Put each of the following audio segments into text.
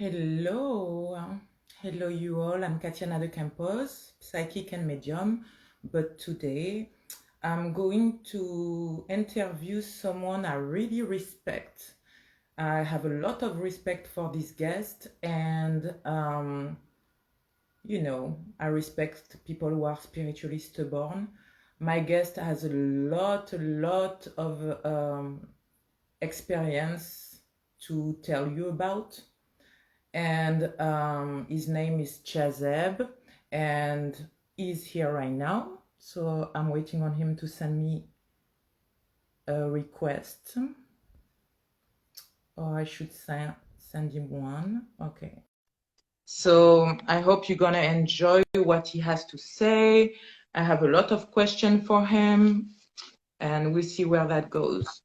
Hello, hello you all. I'm Katiana de Campos, psychic and medium. But today I'm going to interview someone I really respect. I have a lot of respect for this guest, and I respect people who are spiritually stubborn. My guest has a lot of experience to tell you about, and his name is Shahzeb, and he's here right now. So I'm waiting on him to send me a request, or I should send him one. Okay. So I hope you're gonna enjoy what he has to say. I have a lot of questions for him, and we'll see where that goes.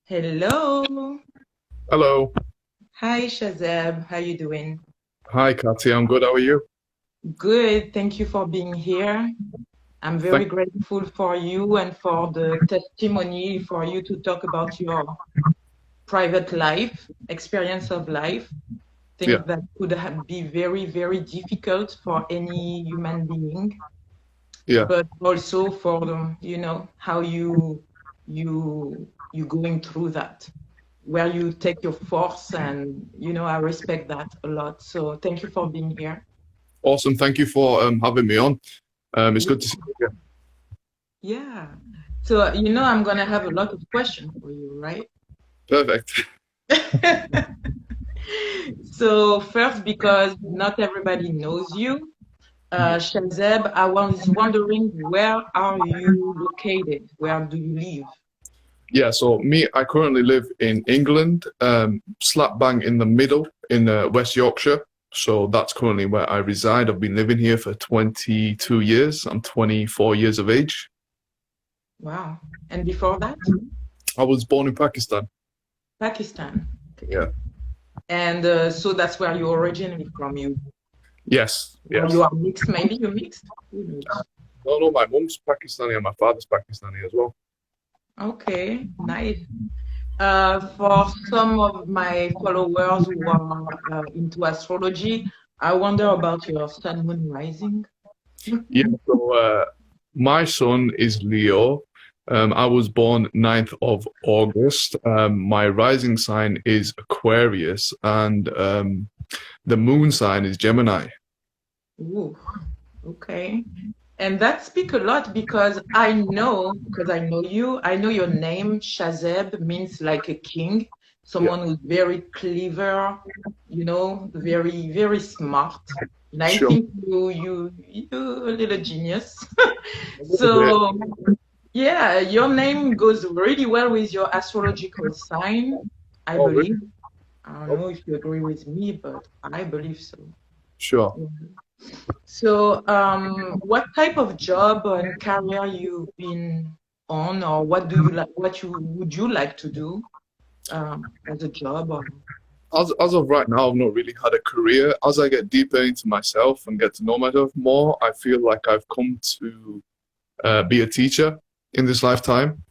Hello. Hello. Hi, Shahzeb. How you doing? Hi, Kathy. I'm good. How are you? Good. Thank you for being here. I'm very Thank grateful for you and for the testimony, for you to talk about your private life, experience of life, Yeah. things that could be very, very difficult for any human being, Yeah. but also for how you going through that, where you take your force, and I respect that a lot. So thank you for being here. Awesome. Thank you for having me on. It's good to see you again. Yeah. So I'm gonna have a lot of questions for you, right? Perfect. So first, because not everybody knows you, Shahzeb, I was wondering, where are you located? Where do you live? Yeah. So I currently live in England, slap bang in the middle in West Yorkshire. So that's currently where I reside. I've been living here for 22 years. I'm 24 years of age. Wow. And before that? I was born in Pakistan. Pakistan. Okay. Yeah. And so that's where you're originally from. Yes. Or Yes. you are mixed, maybe you're mixed? Who knows? No, my mum's Pakistani and my father's Pakistani as well. Okay, nice. For some of my followers who are into astrology, I wonder about your sun, moon, rising. Yeah. So my son is Leo. I was born 9th of August. My rising sign is Aquarius, and the moon sign is Gemini. Ooh, okay. And that speak a lot, because I know you, I know your name, Shahzeb, means like a king, Yeah, someone who's very clever, very, very smart. And I sure. think you a little genius. A little bit. So yeah, your name goes really well with your astrological sign, I Oh, really? believe. I don't know if you agree with me, but I believe so. Sure. So, what type of job and career you've been on, or what do you like? What you would you like to do as a job? Or As of right now, I've not really had a career. As I get deeper into myself and get to know myself more, I feel like I've come to be a teacher in this lifetime.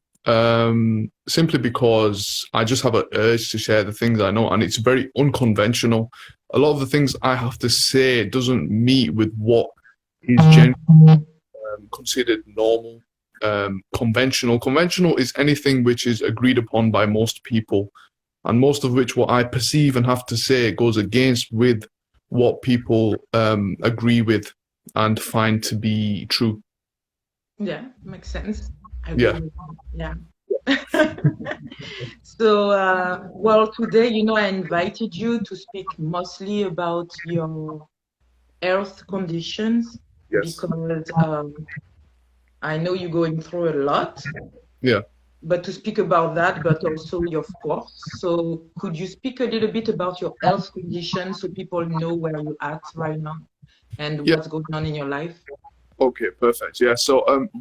Simply because I just have an urge to share the things I know, and it's very unconventional. A lot of the things I have to say doesn't meet with what is generally considered normal, conventional. Conventional is anything which is agreed upon by most people, and most of which what I perceive and have to say goes against with what people agree with and find to be true. yeah, makes sense. I agree Yeah. with you. Yeah. So, well, today, I invited you to speak mostly about your health conditions, Yes. because I know you're going through a lot, Yeah. but to speak about that, but also your force. So could you speak a little bit about your health condition, so people know where you're at right now and Yeah. what's going on in your life? Okay, perfect. Yeah. So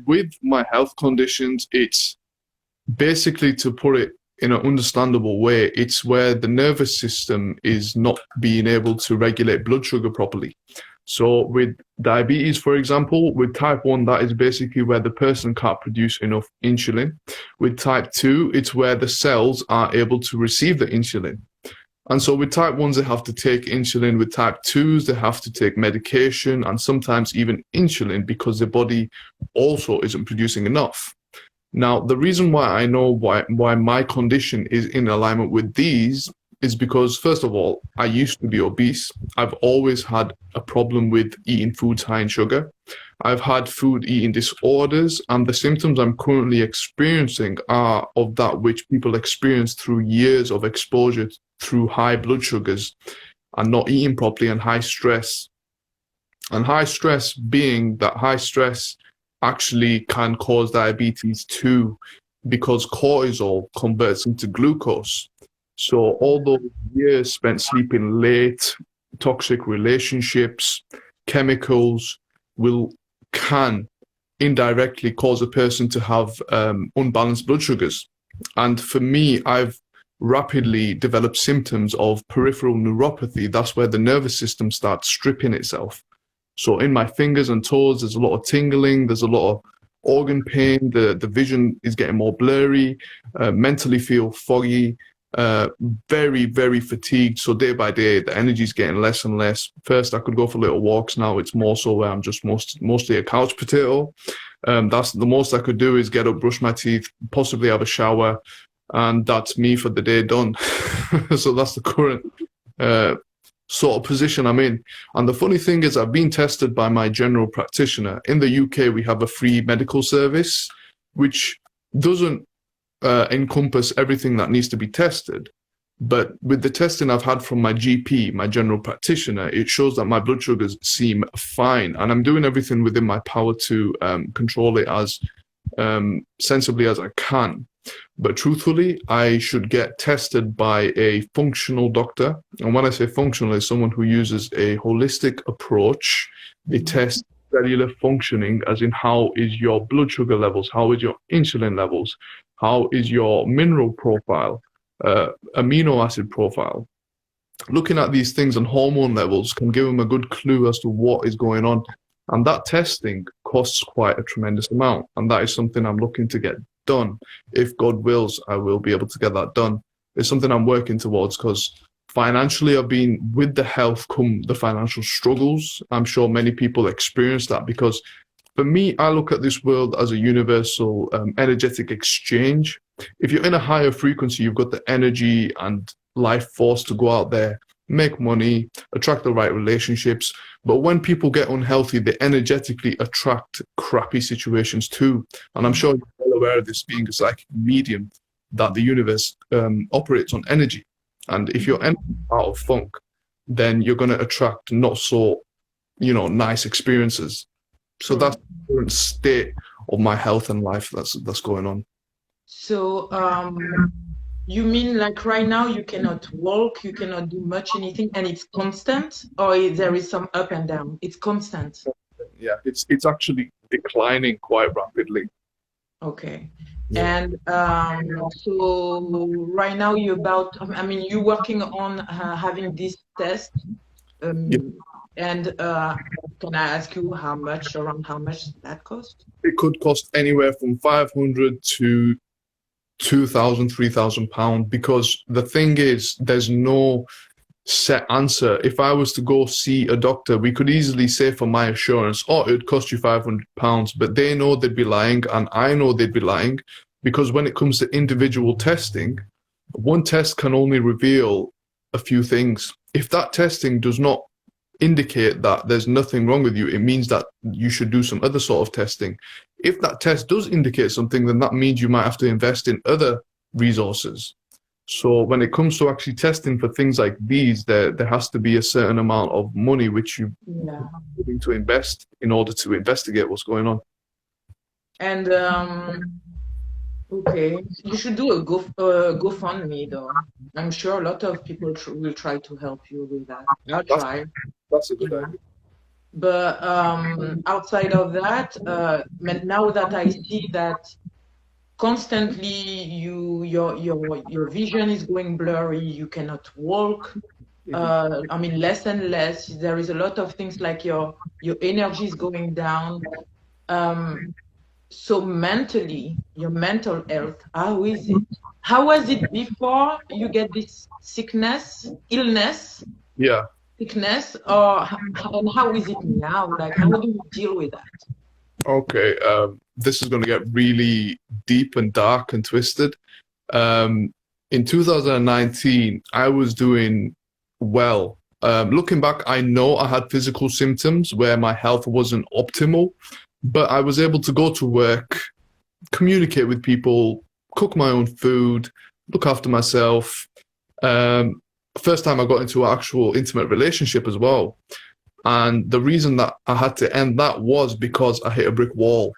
with my health conditions, it's basically, to put it in an understandable way, it's where the nervous system is not being able to regulate blood sugar properly. So with diabetes, for example, with type 1, that is basically where the person can't produce enough insulin. With type 2, it's where the cells are able to receive the insulin. And so with type 1s, they have to take insulin. With type 2s, they have to take medication and sometimes even insulin because their body also isn't producing enough. Now, the reason why I know why my condition is in alignment with these is because, first of all, I used to be obese. I've always had a problem with eating foods high in sugar. I've had food eating disorders, and the symptoms I'm currently experiencing are of that which people experience through years of exposure through high blood sugars and not eating properly and high stress. And high stress being that high stress actually can cause diabetes too, because cortisol converts into glucose. So all those years spent sleeping late, toxic relationships, chemicals can indirectly cause a person to have unbalanced blood sugars. And for me, I've rapidly developed symptoms of peripheral neuropathy. That's where the nervous system starts stripping itself. So in my fingers and toes, there's a lot of tingling, there's a lot of organ pain, the vision is getting more blurry, mentally feel foggy, very, very fatigued. So day by day, the energy is getting less and less. First, I could go for little walks. Now it's more so where I'm just mostly a couch potato. That's the most I could do is get up, brush my teeth, possibly have a shower, and that's me for the day done. So that's the current sort of position I'm in. And the funny thing is I've been tested by my general practitioner. In the UK, we have a free medical service, which doesn't encompass everything that needs to be tested. But with the testing I've had from my GP, my general practitioner, it shows that my blood sugars seem fine. And I'm doing everything within my power to control it as sensibly as I can. But truthfully, I should get tested by a functional doctor. And when I say functional, it's someone who uses a holistic approach. They test cellular functioning, as in how is your blood sugar levels, how is your insulin levels, how is your mineral profile, amino acid profile. Looking at these things and hormone levels can give them a good clue as to what is going on. And that testing costs quite a tremendous amount. And that is something I'm looking to get done. If God wills, I will be able to get that done. It's something I'm working towards because financially I've been with the health come the financial struggles. I'm sure many people experience that because for me, I look at this world as a universal energetic exchange. If you're in a higher frequency, you've got the energy and life force to go out there, make money, attract the right relationships. But when people get unhealthy, they energetically attract crappy situations too. And I'm sure you're well aware of this being a psychic medium, that the universe operates on energy. And if you're out of funk, then you're going to attract not so, nice experiences. So that's the current state of my health and life that's going on. So, you mean like right now you cannot walk, you cannot do much anything, and it's constant, or there is some up and down? It's constant. Yeah, it's actually declining quite rapidly. Okay. Yeah. And so right now you're working on having this test. Yeah. And can I ask you around how much that cost? It could cost anywhere from 500 to 2,000, 3,000 pounds, because the thing is, there's no set answer. If I was to go see a doctor, we could easily say for my assurance, oh, it'd cost you 500 pounds, but they know they'd be lying, and I know they'd be lying, because when it comes to individual testing, one test can only reveal a few things. If that testing does not indicate that there's nothing wrong with you, it means that you should do some other sort of testing. If that test does indicate something, then that means you might have to invest in other resources. So when it comes to actually testing for things like these, there has to be a certain amount of money which you're willing to invest in order to investigate what's going on. And okay, you should do a GoFundMe though. I'm sure a lot of people will try to help you with that. I'll try. That's a good idea. But outside of that, now that I see that constantly your vision is going blurry, you cannot walk. Less and less. There is a lot of things like your energy is going down. So mentally, your mental health, how is it? How was it before you get this illness, Yeah. sickness, and how is it now? Like, how do you deal with that? Okay. This is going to get really deep and dark and twisted. In 2019, I was doing well. Looking back, I know I had physical symptoms where my health wasn't optimal, but I was able to go to work, communicate with people, cook my own food, look after myself. Um, First time I got into an actual intimate relationship as well. And the reason that I had to end that was because I hit a brick wall.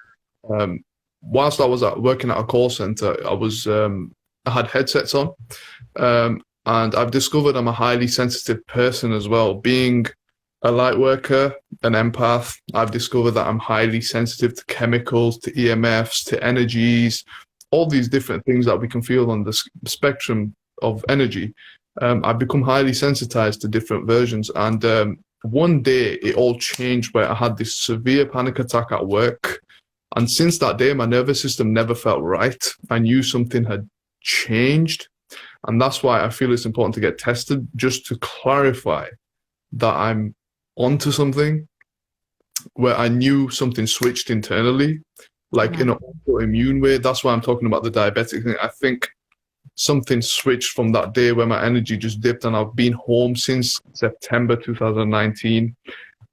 Um, whilst I was working at a call center, I had headsets on, and I've discovered I'm a highly sensitive person as well. Being a light worker, an empath, I've discovered that I'm highly sensitive to chemicals, to EMFs, to energies, all these different things that we can feel on the spectrum of energy. I've become highly sensitized to different versions, and one day it all changed where I had this severe panic attack at work. And since that day, my nervous system never felt right. I knew something had changed. And that's why I feel it's important to get tested, just to clarify that I'm onto something, where I knew something switched internally, like in an autoimmune way. That's why I'm talking about the diabetic thing. I think something switched from that day where my energy just dipped, and I've been home since September 2019.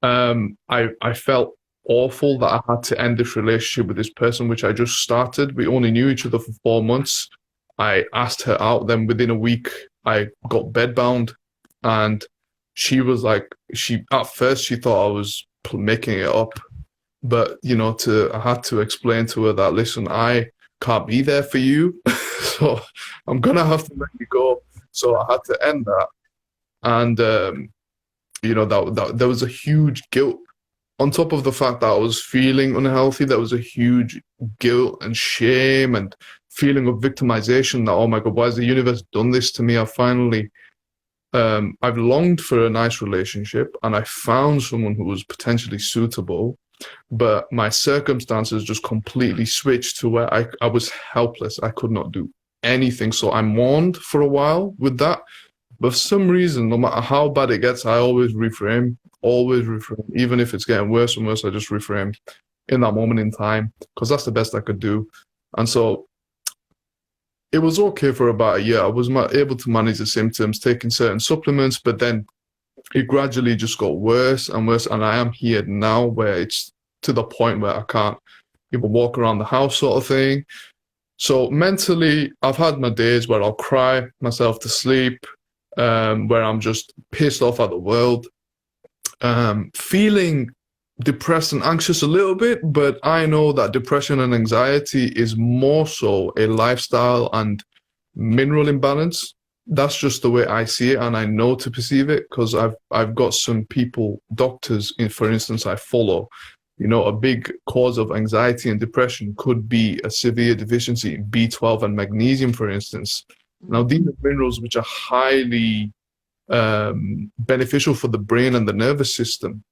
I felt awful that I had to end this relationship with this person, which I just started. We only knew each other for 4 months. I asked her out, then within a week, I got bedbound, and she was like, at first she thought I was making it up, but I had to explain to her that, listen, I can't be there for you, so I'm gonna have to let you go. So I had to end that, and that there was a huge guilt on top of the fact that I was feeling unhealthy. There was a huge guilt and shame and feeling of victimization that, oh my God, why has the universe done this to me? I've longed for a nice relationship, and I found someone who was potentially suitable, but my circumstances just completely switched to where I was helpless. I could not do anything. So I mourned for a while with that. But for some reason, no matter how bad it gets, I always reframe. Even if it's getting worse and worse, I just reframe in that moment in time, because that's the best I could do. And so it was okay for about a year. I was able to manage the symptoms, taking certain supplements, but then it gradually just got worse and worse. And I am here now where it's to the point where I can't even walk around the house, sort of thing. So mentally, I've had my days where I'll cry myself to sleep, where I'm just pissed off at the world, feeling depressed and anxious a little bit, but I know that depression and anxiety is more so a lifestyle and mineral imbalance. That's just the way I see it, and I know to perceive it, because I've got some people, doctors, for instance, I follow. A big cause of anxiety and depression could be a severe deficiency in B12 and magnesium, for instance. Now, these are minerals which are highly beneficial for the brain and the nervous system.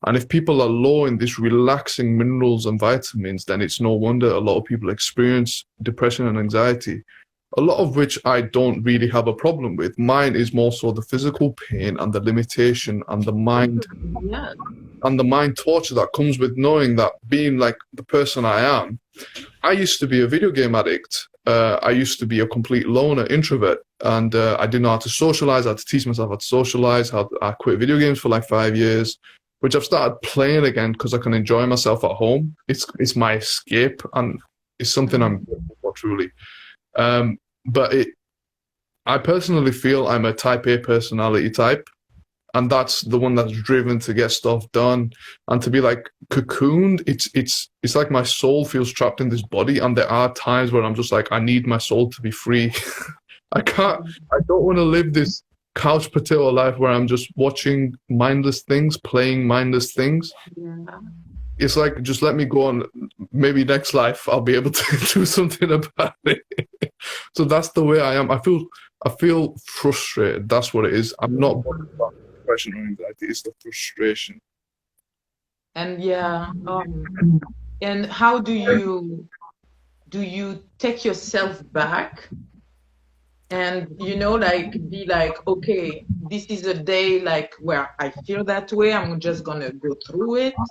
And if people are low in these relaxing minerals and vitamins, then it's no wonder a lot of people experience depression and anxiety, a lot of which I don't really have a problem with. Mine is more so the physical pain and the limitation and the mind and the mind torture that comes with knowing that, being like the person I am. I used to be a video game addict. I used to be a complete loner, introvert, and I didn't know how to socialize. I had to teach myself how to socialize. I quit video games for like 5 years, which I've started playing again because I can enjoy myself at home. It's my escape, and it's something I'm grateful for, truly. But I personally feel I'm a type A personality type, and that's the one that's driven to get stuff done and to be like cocooned. It's like my soul feels trapped in this body, and there are times where I'm just like, I need my soul to be free. I don't want to live this couch potato life where I'm just watching mindless things, playing mindless things. Yeah. It's like, just let me go on. Maybe next life I'll be able to do something about it. So that's the way I am. I feel frustrated. That's what it is. I'm not bothered about depression or anxiety. It's the frustration. And yeah, And how do you take yourself back and like be like, okay, this is a day like where I feel that way. I'm just gonna go through it, and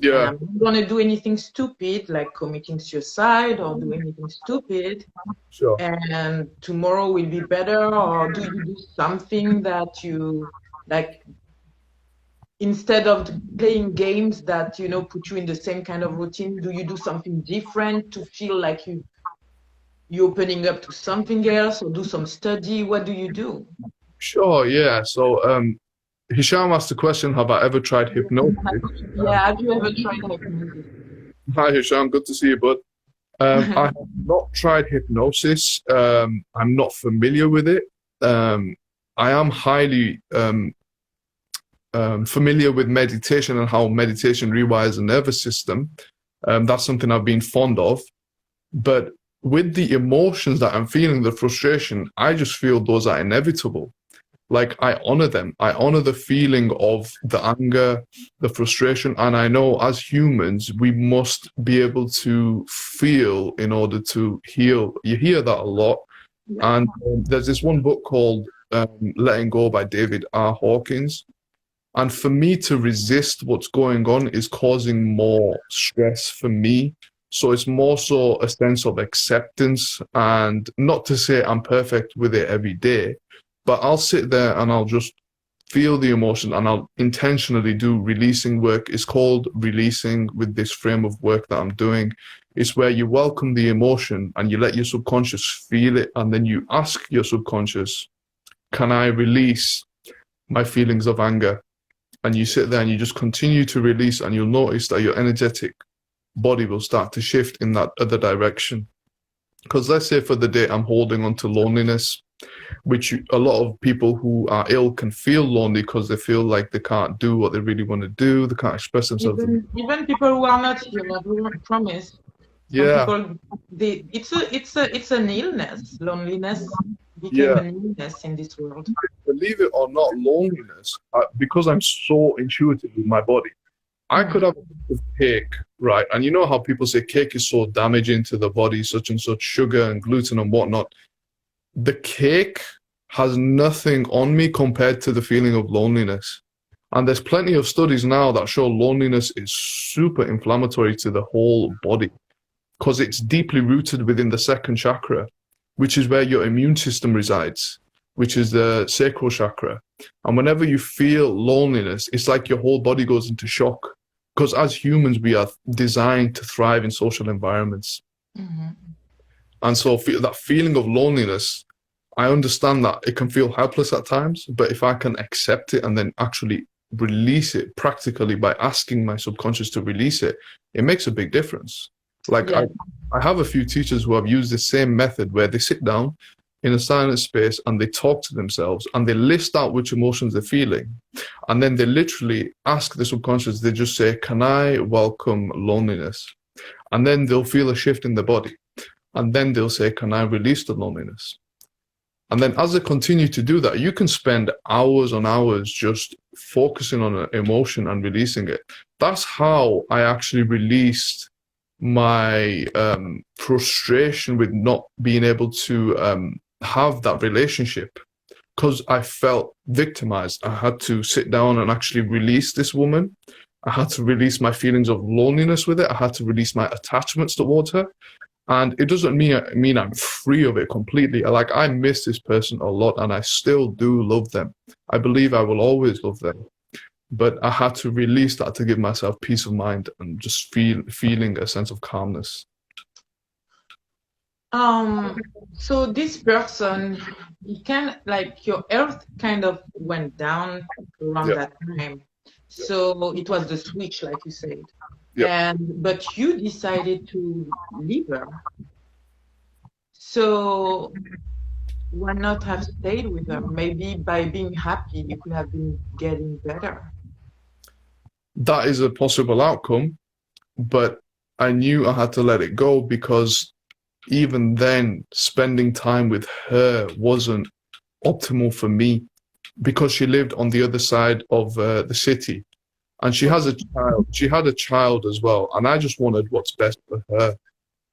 Yeah, I'm not gonna do anything stupid like committing suicide or do anything stupid. sure. And tomorrow will be better. Or do you do something that you like instead of playing games that put you in the same kind of routine? Do you do something different to feel like you opening up to something else, or do some study? What do you do? Sure, yeah. So, Hisham asked the question, have I ever tried hypnosis? Yeah, have you ever tried hypnosis? Hi, Hisham, good to see you, bud. I have not tried hypnosis. I'm not familiar with it. Um, I am highly familiar with meditation and how meditation rewires the nervous system. That's something I've been fond of. But with the emotions that I'm feeling, the frustration, I just feel those are inevitable. Like I honor them. I honor the feeling of the anger, the frustration. And I know as humans, we must be able to feel in order to heal. You hear that a lot. Yeah. And there's this one book called Letting Go by David R. Hawkins. And for me to resist what's going on is causing more stress for me. So it's more so a sense of acceptance, and not to say I'm perfect with it every day, but I'll sit there and I'll just feel the emotion and I'll intentionally do releasing work. It's called releasing with this frame of work that I'm doing. It's where you welcome the emotion and you let your subconscious feel it. And then you ask your subconscious, can I release my feelings of anger? And you sit there and you just continue to release, and you'll notice that your energetic body will start to shift in that other direction. Because let's say for the day I'm holding on to loneliness, which a lot of people who are ill can feel lonely because they feel like they can't do what they really want to do, they can't express themselves. Even people who are not healed, I promise. Some Yeah, people, it's an illness. Loneliness became yeah. an illness in this world. Believe it or not, loneliness, because I'm so intuitive with my body, I could Mhm. have a piece of cake, right? And you know how people say cake is so damaging to the body, such and such, sugar and gluten and whatnot. The cake has nothing on me compared to the feeling of loneliness. And there's plenty of studies now that show loneliness is super inflammatory to the whole body because it's deeply rooted within the second chakra, which is where your immune system resides, which is the sacral chakra. And whenever you feel loneliness, it's like your whole body goes into shock. Because as humans, we are designed to thrive in social environments. Mhm. And so that feeling of loneliness, I understand that it can feel helpless at times, but if I can accept it and then actually release it practically by asking my subconscious to release it, it makes a big difference. Like Yeah. I have a few teachers who have used the same method where they sit down in a silent space and they talk to themselves and they list out which emotions they're feeling. And then they literally ask the subconscious, they just say, can I welcome loneliness? And then they'll feel a shift in the body. And then they'll say, can I release the loneliness? And then as they continue to do that, you can spend hours on hours just focusing on an emotion and releasing it. That's how I actually released my frustration with not being able to have that relationship because I felt victimized. I had to sit down and actually release this woman. I had to release my feelings of loneliness with it. I had to release my attachments towards her. And it doesn't mean I'm free of it completely. Like I miss this person a lot and I still do love them. I believe I will always love them. But I had to release that to give myself peace of mind and just feeling a sense of calmness. So this person, he can like your earth kind of went down around Yeah, that time. So it was the switch, like you said. yeah. But you decided to leave her. So why not have stayed with her? Maybe by being happy, you could have been getting better. That is a possible outcome, but I knew I had to let it go because even then, spending time with her wasn't optimal for me because she lived on the other side of the city. and she has a child. She had a child as well, and I just wanted what's best for her.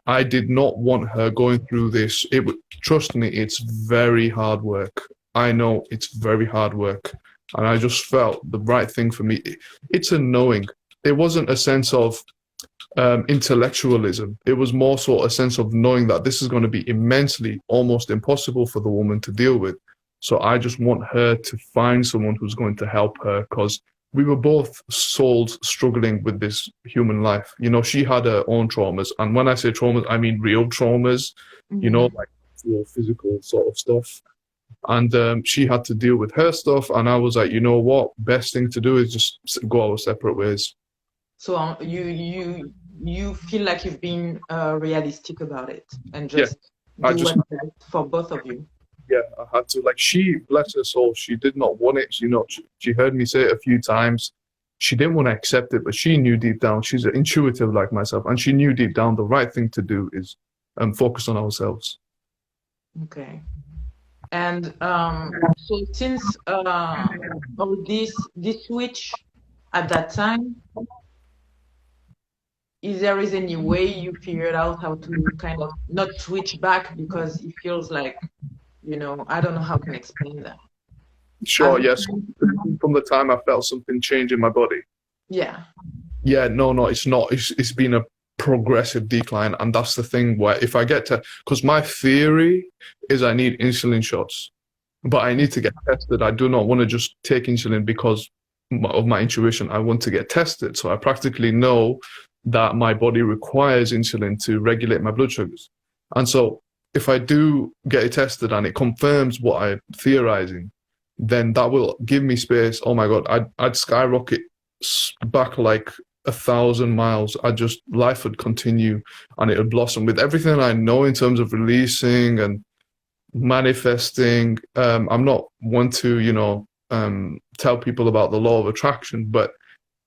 I did not want her going through this. It would, trust me, it's very hard work. I know it's very hard work, and I just felt the right thing for me. It's a knowing. It wasn't a sense of intellectualism. It was more so a sense of knowing that this is going to be immensely, almost impossible for the woman to deal with. So I just want her to find someone who's going to help her, because we were both souls struggling with this human life. You know, she had her own traumas. And when I say traumas, I mean real traumas, you know, like physical sort of stuff. And she had to deal with her stuff. And I was like, you know what? Best thing to do is just go our separate ways. So you feel like you've been realistic about it and just do what's best for both of you. Yeah, I had to. Like, she, bless her soul, she did not want it. You know, she heard me say it a few times. She didn't want to accept it, but she knew deep down, she's intuitive like myself, and she knew deep down the right thing to do is focus on ourselves. Okay. And so since all this switch at that time, is there any way you figured out how to kind of not switch back, because it feels like, you know, I don't know how can explain that. Sure, yes. From the time I felt something change in my body. Yeah. Yeah, no, it's not. It's been a progressive decline, and that's the thing where if I get to, because my theory is I need insulin shots, but I need to get tested. I do not want to just take insulin because of my intuition. I want to get tested, so I practically know that my body requires insulin to regulate my blood sugars. And so if I do get it tested and it confirms what I'm theorizing, then that will give me space. Oh my God, I'd skyrocket back like 1,000 miles. Life would continue and it would blossom with everything I know in terms of releasing and manifesting. I'm not one to, you know, tell people about the law of attraction, but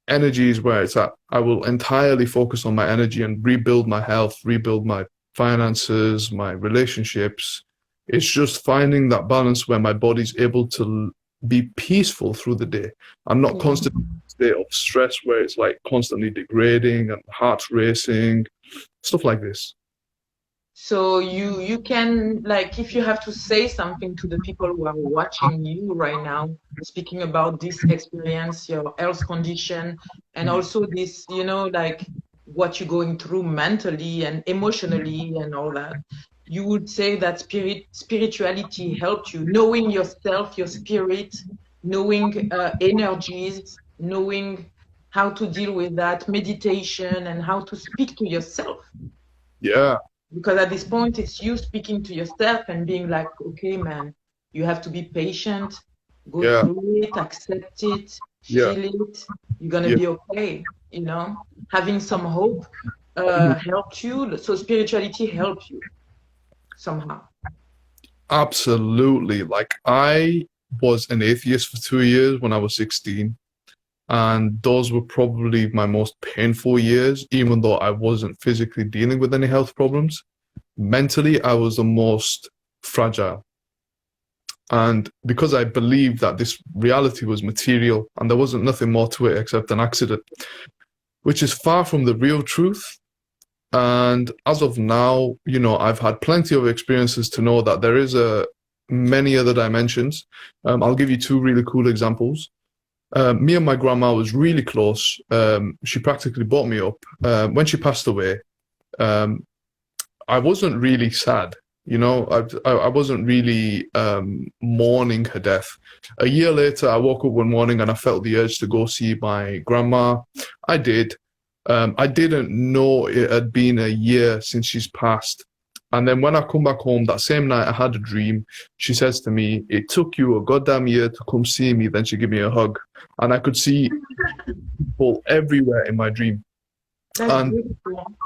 energy is where it's at. I will entirely focus on my energy and rebuild my health, rebuild my finances, my relationships. It's just finding that balance where my body's able to be peaceful through the day. I'm not constantly in a state of stress where it's like constantly degrading and heart racing, stuff like this. So you can, like, if you have to say something to the people who are watching you right now, speaking about this experience, your health condition, and also this, you know, like what you're going through mentally and emotionally and all that, you would say that spirituality helped you, knowing yourself, your spirit, knowing energies, knowing how to deal with that, meditation, and how to speak to yourself. Yeah. Because at this point, it's you speaking to yourself and being like, okay, man, you have to be patient, go through it, accept it, feel it. You're going to be okay, you know? Having some hope helped you. So spirituality helped you somehow. Absolutely. Like, I was an atheist for 2 years when I was 16. And those were probably my most painful years, even though I wasn't physically dealing with any health problems. Mentally, I was the most fragile. And because I believed that this reality was material and there wasn't nothing more to it except an accident, which is far from the real truth. And as of now, you know, I've had plenty of experiences to know that there is many other dimensions. I'll give you two really cool examples. Me and my grandma was really close. She practically brought me up. When she passed away, I wasn't really sad. You know, I wasn't really mourning her death. A year later, I woke up one morning and I felt the urge to go see my grandma. I did. I didn't know it had been a year since she's passed. And then when I come back home, that same night, I had a dream. She says to me, "It took you a goddamn year to come see me." Then she gave me a hug. And I could see people everywhere in my dream. That's beautiful.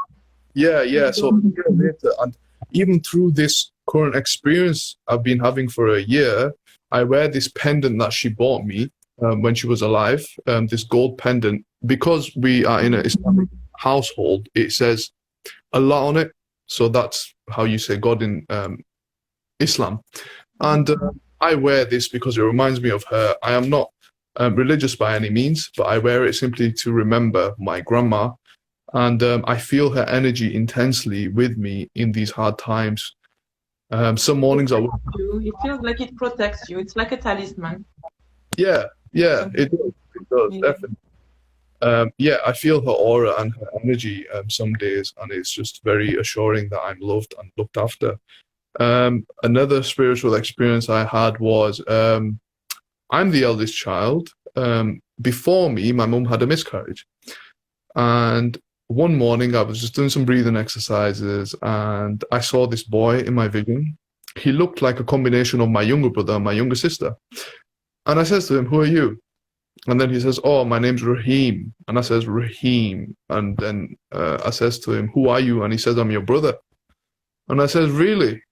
Yeah. So a year later, and even through this current experience I've been having for a year, I wear this pendant that she bought me when she was alive, this gold pendant. Because we are in an Islamic household, it says Allah on it. So that's how you say God in Islam. And I wear this because it reminds me of her. I am not religious by any means, but I wear it simply to remember my grandma. And I feel her energy intensely with me in these hard times. Some mornings I wake up. You. It feels like it protects you. It's like a talisman. Yeah, yeah, Mhm. it does, Yeah. definitely. Yeah, I feel her aura and her energy some days, and it's just very assuring that I'm loved and looked after. Another spiritual experience I had was I'm the eldest child. Before me, my mum had a miscarriage. And one morning, I was just doing some breathing exercises, and I saw this boy in my vision. He looked like a combination of my younger brother and my younger sister. And I says to him, "Who are you?" And then he says, "Oh, my name's Raheem." And I says, "Raheem." And then I says to him, "Who are you?" And he says, "I'm your brother." And I says, "Really?"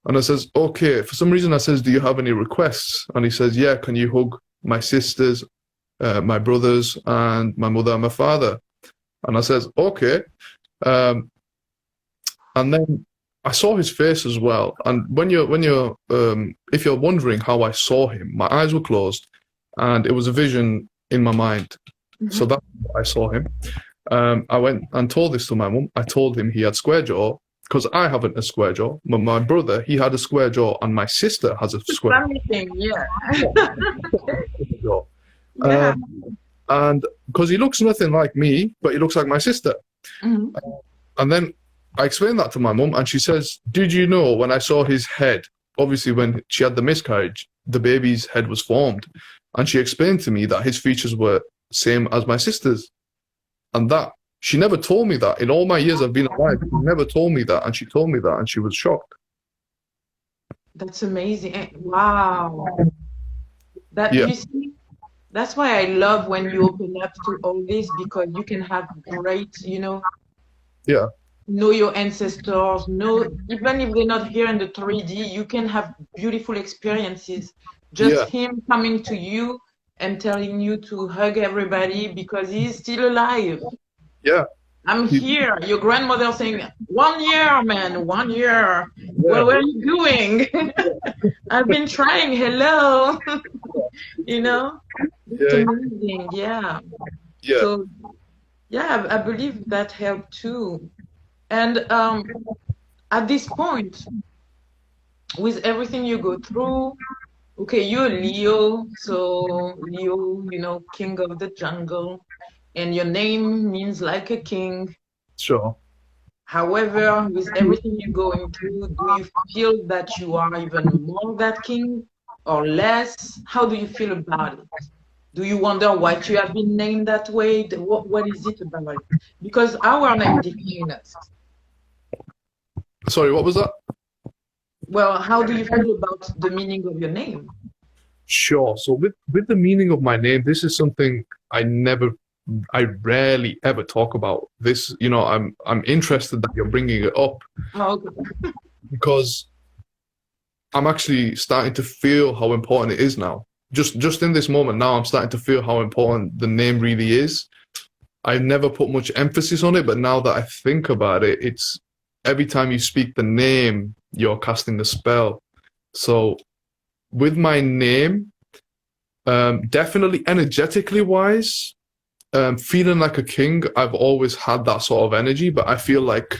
And I says, "Okay." For some reason, I says, "Do you have any requests?" And he says, "Yeah, can you hug my sisters, my brothers, and my mother and my father?" And I says, "Okay." Um, and then I saw his face as well. And if you're wondering how I saw him, my eyes were closed, and it was a vision in my mind. So that's how I saw him. I went and told this to my mum. I told him he had square jaw because I haven't a square jaw. But my brother, he had a square jaw, and my sister has a square Family thing, yeah. jaw. Yeah. And because he looks nothing like me, but he looks like my sister. Mhm. And then I explained that to my mum, and she says, "Did you know when I saw his head, obviously when she had the miscarriage, the baby's head was formed." And she explained to me that his features were same as my sister's. And that she never told me that. In all my years I've been alive, she never told me that. And she told me that, and she was shocked. That's amazing. Wow. That Yeah, you see, that's why I love when you open up to all this because you can have great, yeah, know your ancestors, know even if they're not here in the 3D, you can have beautiful experiences. Just yeah, him coming to you and telling you to hug everybody because he's still alive. yeah, I'm he- here. Your grandmother saying, 1 year, man, 1 year. yeah, Well, what are you doing? I've been trying. Hello. You know, it's yeah, amazing. Yeah. yeah. So, yeah, I believe that helped too. And at this point, with everything you go through, okay, you're Leo, so Leo, king of the jungle, and your name means like a king. Sure. However, with everything you're going through, do you feel that you are even more that king or less? How do you feel about it? Do you wonder what you have been named that way? What is it about it? Because our name defines us. Sorry, what was that? Well, how do you feel about the meaning of your name? Sure. So with the meaning of my name, this is something I rarely ever talk about. This, I'm interested that you're bringing it up Oh, okay. because I'm actually starting to feel how important it is now. Just in this moment now, I'm starting to feel how important the name really is. I've never put much emphasis on it, but now that I think about it, it's every time you speak the name, you're casting a spell. So with my name, definitely energetically wise, feeling like a king, I've always had that sort of energy, but I feel like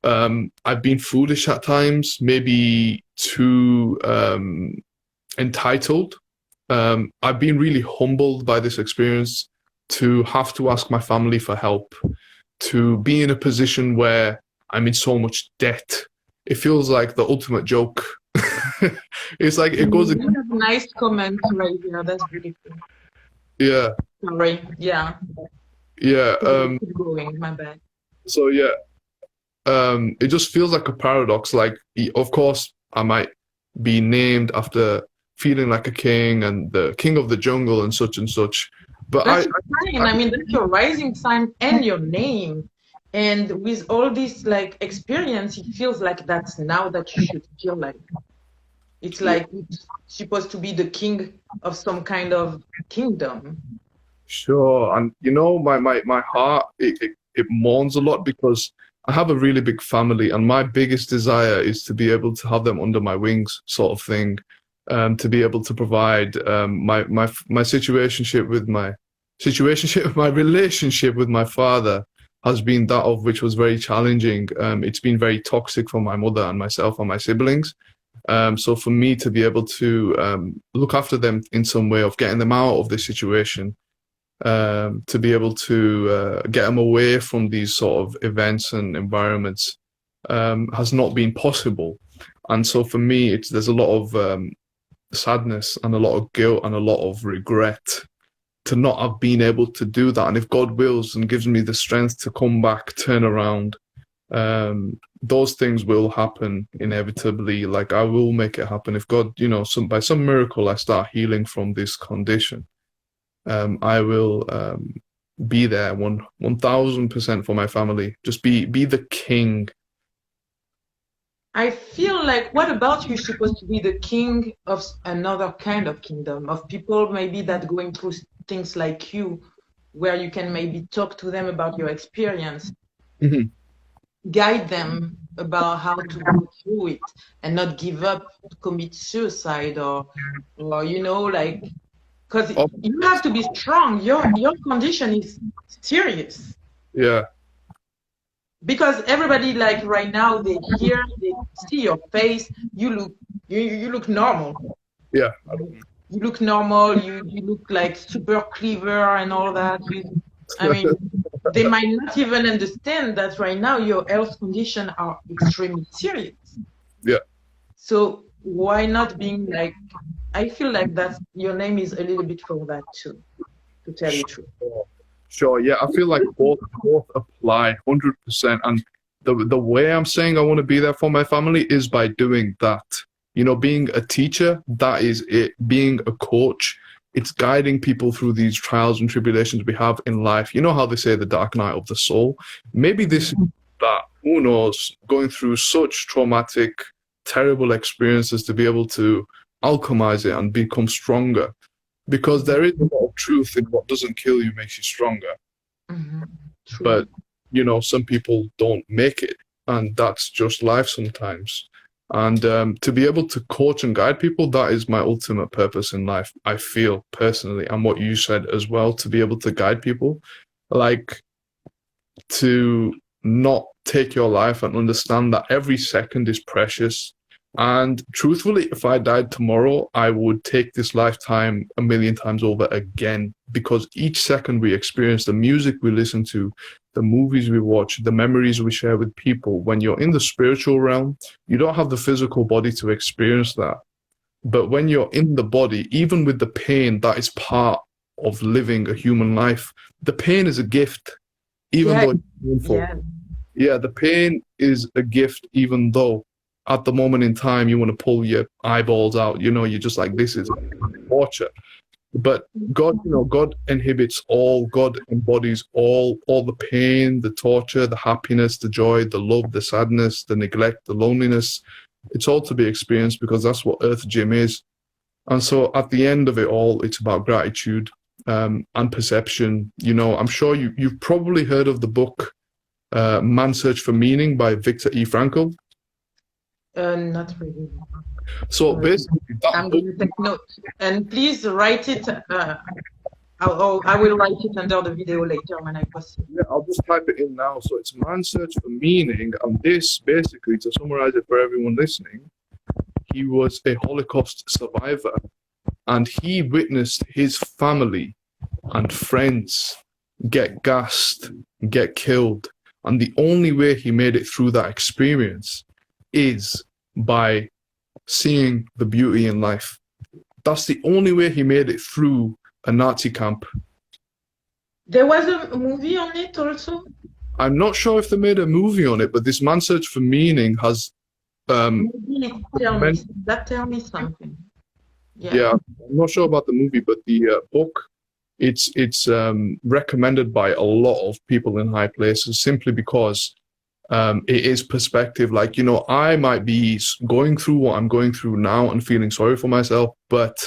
I've been foolish at times, maybe too entitled. I've been really humbled by this experience to have to ask my family for help, to be in a position where I'm in so much debt. It feels like the ultimate joke. It's like it goes You against, have a nice comment right here. That's beautiful. yeah, Sorry. Yeah. yeah. Keep going. My bad. So yeah, it just feels like a paradox. Like, of course, I might be named after feeling like a king and the king of the jungle and such. But That's fine. I mean, that's your rising sign and your name. And with all this like experience, it feels like that's now that you should feel like. It's yeah, like it's supposed to be the king of some kind of kingdom. sure. And my heart it mourns a lot because I have a really big family, and my biggest desire is to be able to have them under my wings, sort of thing. to be able to provide my relationship with my father has been that of which was very challenging. It's been very toxic for my mother and myself and my siblings. So for me to be able to look after them in some way of getting them out of this situation, to be able to get them away from these sort of events and environments has not been possible. And so for me, there's a lot of sadness and a lot of guilt and a lot of regret to not have been able to do that. And if God wills and gives me the strength to come back, turn around, those things will happen inevitably. Like I will make it happen. If God, by some miracle, I start healing from this condition, I will be there 1000% for my family. Just be the king. I feel like, what about you supposed to be the king of another kind of kingdom, of people maybe that going through things like you, where you can maybe talk to them about your experience, guide them about how to go through it and not give up, commit suicide, or like, because you have to be strong. Your condition is serious. Yeah. Because everybody, like right now, they see your face. You look normal. Yeah. You look normal. You look like super clever and all that. I mean, they might not even understand that right now your health condition are extremely serious. Yeah. So why not being like? I feel like that your name is a little bit for that too, to tell you the truth. Sure, yeah, I feel like both apply 100%. And the way I'm saying I want to be there for my family is by doing that. Being a teacher, that is it. Being a coach, it's guiding people through these trials and tribulations we have in life. You know how they say the dark night of the soul? Maybe this is that, who knows, going through such traumatic, terrible experiences to be able to alchemize it and become stronger. Because there is a lot of truth in what doesn't kill you makes you stronger. Mm-hmm. But, some people don't make it. And that's just life sometimes. And to be able to coach and guide people, that is my ultimate purpose in life, I feel personally. And what you said as well, to be able to guide people, like to not take your life and understand that every second is precious. And truthfully, if I died tomorrow, I would take this lifetime 1,000,000 times over again, because each second we experience, the music we listen to, the movies we watch, the memories we share with people, when you're in the spiritual realm, you don't have the physical body to experience that. But when you're in the body, even with the pain that is part of living a human life, the pain is a gift, even though it's painful. Yeah, the pain is a gift, even though at the moment in time, you want to pull your eyeballs out, you're just like, this is torture. But God, God inhibits all, God embodies all the pain, the torture, the happiness, the joy, the love, the sadness, the neglect, the loneliness. It's all to be experienced, because that's what Earth Gym is. And so at the end of it all, it's about gratitude and perception. I'm sure you've probably heard of the book Man's Search for Meaning by Viktor E. Frankl. Not really. So basically, I'm going to take notes, and please write it. I will write it under the video later when I post it. Yeah, I'll just type it in now. So it's Man's Search for Meaning, and this basically, to summarize it for everyone listening, he was a Holocaust survivor, and he witnessed his family and friends get gassed, get killed, and the only way he made it through that experience is by seeing the beauty in life. That's the only way he made it through a Nazi camp. There was a movie on it also? I'm not sure if they made a movie on it, but this Man's Search for Meaning has... maybe tell me something. Yeah, I'm not sure about the movie, but the book, it's recommended by a lot of people in high places, simply because it is perspective. Like, I might be going through what I'm going through now and feeling sorry for myself, but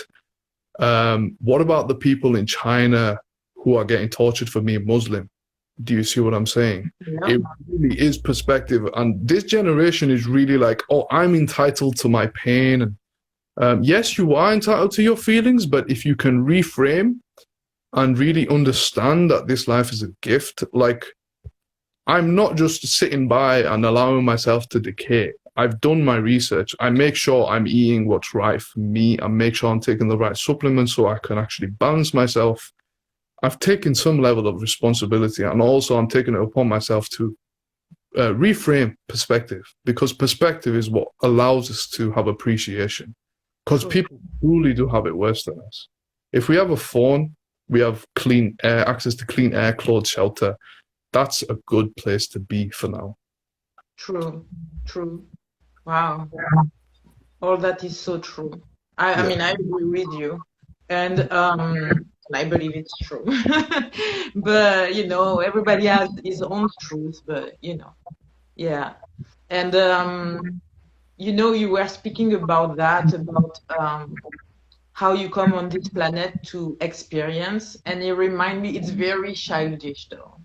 what about the people in China who are getting tortured for being Muslim? Do you see what I'm saying? Yeah. It really is perspective. And this generation is really like, oh, I'm entitled to my pain. And Yes, you are entitled to your feelings, but if you can reframe and really understand that this life is a gift, like I'm not just sitting by and allowing myself to decay. I've done my research. I make sure I'm eating what's right for me. I make sure I'm taking the right supplements so I can actually balance myself. I've taken some level of responsibility, and also I'm taking it upon myself to reframe perspective, because perspective is what allows us to have appreciation. Because people truly do have it worse than us. If we have a phone, we have clean air, access to clean air, clothes, shelter. That's a good place to be for now. True, true. Wow. All that is so true. I mean, I agree with you. And I believe it's true. But, you know, everybody has his own truth, but, you know, yeah. And, you know, you were speaking about that, about how you come on this planet to experience. And it remind me, it's very childish, though.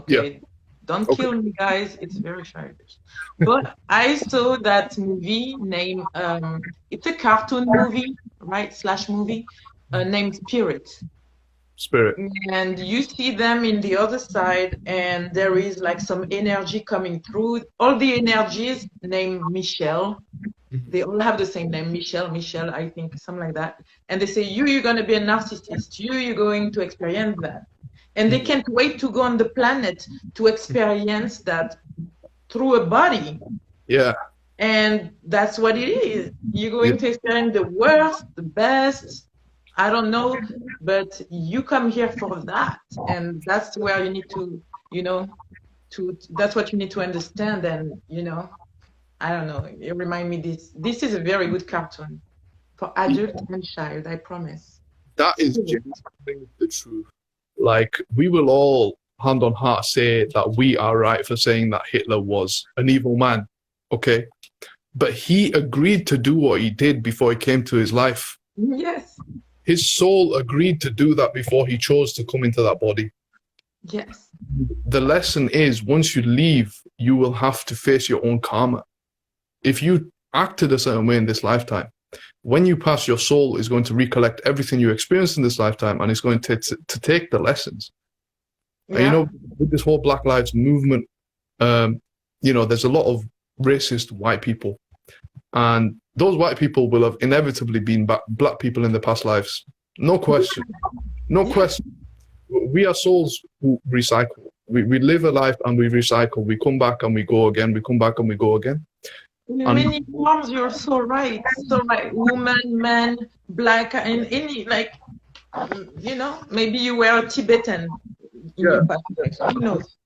Yeah. Okay. Don't kill me, guys. It's very childish. But I saw that movie named, it's a cartoon movie, right? Slash movie, named Spirit. Spirit. And you see them in the other side, and there is like some energy coming through. All the energies named Michelle. They all have the same name, Michelle, I think, something like that. And they say, you're going to be a narcissist. You're going to experience that. And they can't wait to go on the planet to experience that through a body. Yeah. And that's what it is. You're going to experience the worst, the best, I don't know, but you come here for that. And that's where you need to, you know, that's what you need to understand. And, you know, I don't know, it remind me this is a very good cartoon for adult and child, I promise. That is genuinely the truth. Like, we will all, hand on heart, say that we are right for saying that Hitler was an evil man, okay? But he agreed to do what he did before he came to his life. Yes. His soul agreed to do that before he chose to come into that body. Yes. The lesson is, once you leave, you will have to face your own karma. If you acted a certain way in this lifetime, when you pass, your soul is going to recollect everything you experienced in this lifetime, and it's going to take the lessons. Yeah. And, you know, with this whole Black Lives movement, you know, there's a lot of racist white people, and those white people will have inevitably been black people in their past lives. No question. No question. We are souls who recycle. We live a life and we recycle. We come back and we go again. We come back and we go again. In many forms, you're so right. So right, woman, man, black, and any, like, you know, maybe you were a Tibetan in your past life. Who knows?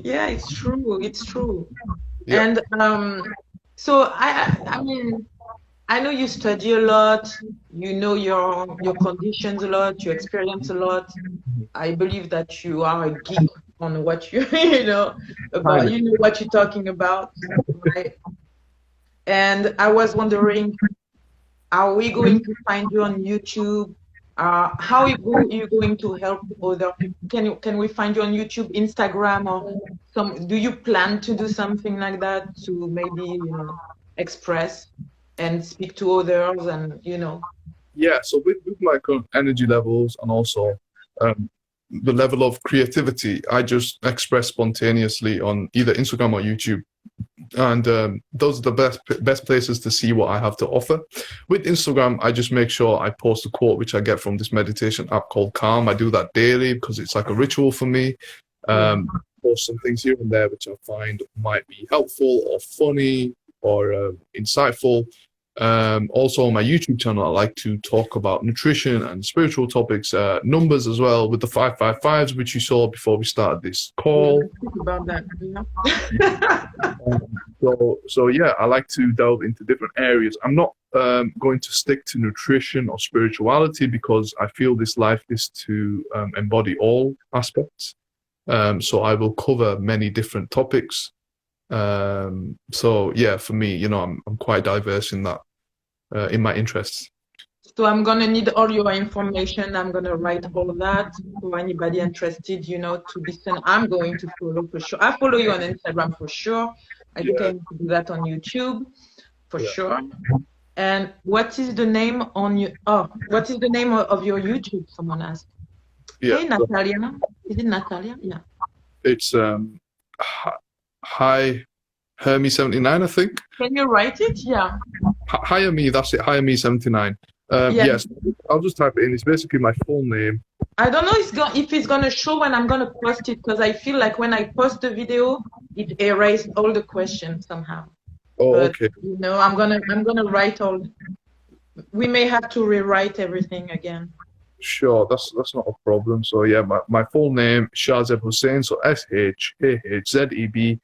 Yeah, it's true. It's true. Yeah. And so I mean, I know you study a lot. You know your conditions a lot. You experience a lot. I believe that you are a geek on what you you know about. You know what you're talking about, right? And I was wondering, are we going to find you on YouTube? How are you going to help other people? Can we find you on YouTube, Instagram, or some? Do you plan to do something like that to maybe, you know, express and speak to others, and, you know? Yeah. So with my current energy levels, and also the level of creativity, I just express spontaneously on either Instagram or YouTube. And those are the best places to see what I have to offer. With Instagram, I just make sure I post a quote which I get from this meditation app called Calm. I do that daily because it's like a ritual for me. Post some things here and there which I find might be helpful or funny or insightful. Also on my YouTube channel, I like to talk about nutrition and spiritual topics, numbers as well, with the 555s, which you saw before we started this call. About that, yeah. So yeah, I like to delve into different areas. I'm not going to stick to nutrition or spirituality because I feel this life is to embody all aspects. So I will cover many different topics. So yeah, for me, you know, I'm quite diverse in that, in my interests. So I'm gonna need all your information. I'm gonna write all of that for anybody interested, you know, to listen. I'm going to follow for sure. I follow you on Instagram for sure. I think I Yeah, need to do that on YouTube for yeah, sure. And what is the name on your, oh, what is the name of your YouTube? Someone asked. yeah. Hey, So Natalia. Is it Natalia? Yeah. it's hi Hermy79, I think. Can you write it? Yeah. Hire me, that's it. Hire me 79. Yeah. Yes, I'll just type it in. It's basically my full name. I don't know if it's gonna show when I'm gonna post it because I feel like when I post the video, it erased all the questions somehow. Oh, But okay. I'm gonna write all. We may have to rewrite everything again. Sure, that's not a problem. So yeah, my full name Shahzeb Hussain. So Shahzeb,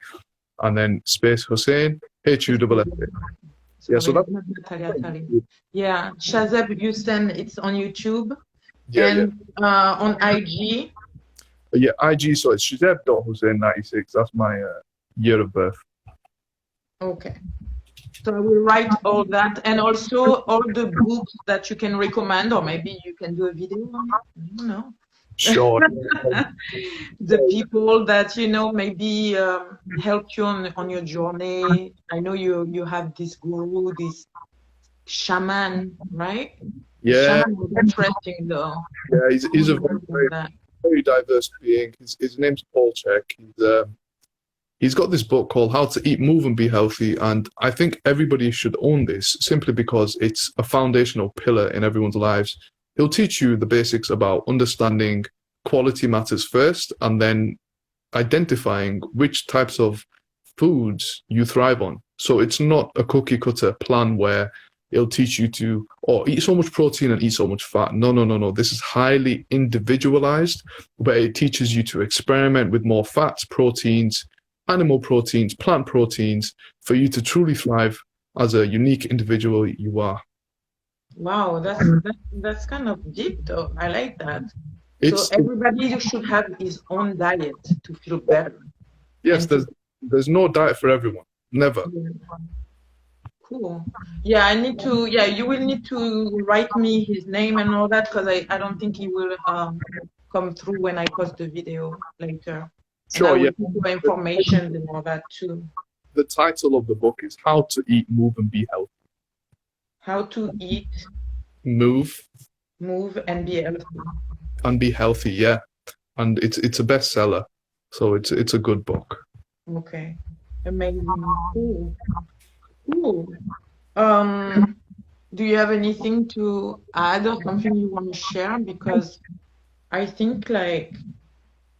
and then space Hussain, Hussa. Yeah, so that's Natalia. Yeah, Shahzeb Hussain, it's on YouTube yeah, yeah. and on IG. Yeah, IG, so it's Shahzeb.Hussain96. That's my year of birth. Okay. So I will write all that and also all the books that you can recommend, or maybe you can do a video on it. I don't know. Sure. The people that maybe help you on your journey. I know you have this guru, this shaman, right? The Yeah, shaman was interesting though. yeah. He's a very, That. very diverse being. His name's Paul Check. He's got this book called How to Eat, Move, and Be Healthy, and I think everybody should own this simply because it's a foundational pillar in everyone's lives. He'll teach you the basics about understanding quality matters first, and then identifying which types of foods you thrive on. So it's not a cookie cutter plan where it'll teach you to eat so much protein and eat so much fat. No, no, no, no. This is highly individualized, where it teaches you to experiment with more fats, proteins, animal proteins, plant proteins, for you to truly thrive as a unique individual you are. Wow, that's kind of deep though. I like that. So It's everybody should have his own diet to feel better yes, and to there's no diet for everyone. Never. yeah, cool. Yeah, yeah, you will need to write me his name and all that because I don't think he will come through when I post the video later. And I Sure, will yeah. give you information and all that too. The title of the book is How to Eat, Move, and Be Healthy. How to eat, Move move, and be healthy. and be healthy, yeah. And it's a bestseller, so it's a good book. Okay. Amazing. Cool. Cool. Um, do you have anything to add or something you want to share? Because I think like